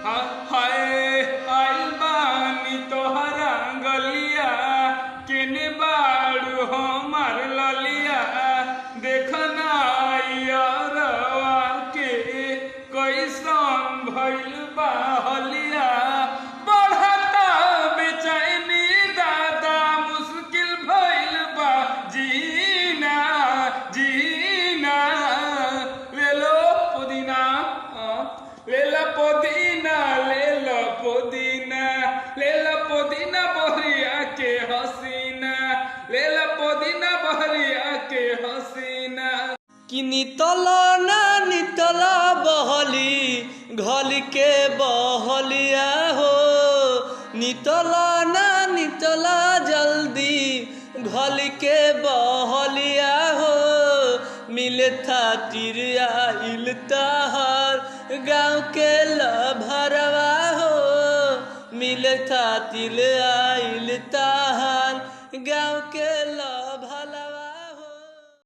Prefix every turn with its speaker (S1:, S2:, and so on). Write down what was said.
S1: हाय आइल बानी तोहरा गलिया केने बाड़ू हमार ललिया देखना यारवा के कैसन भइल बा हलिया बढ़ता बेचैनी दादा मुश्किल भइल बा जीना जीना ले लो पुदीना ले लो पुदीना ले लो पुदीना ले लो पुदीना बहरिया के हसीना ले लो पुदीना बहरिया के हसीना
S2: कि नितला ना नितला बहली घल के बहलिया हो नितला ना नितला जल्दी घल के बहलिया हो मिले खातिर आइल ताहर गाँव के लभरवा हो मिले खातिर आइल ताहर गाँव के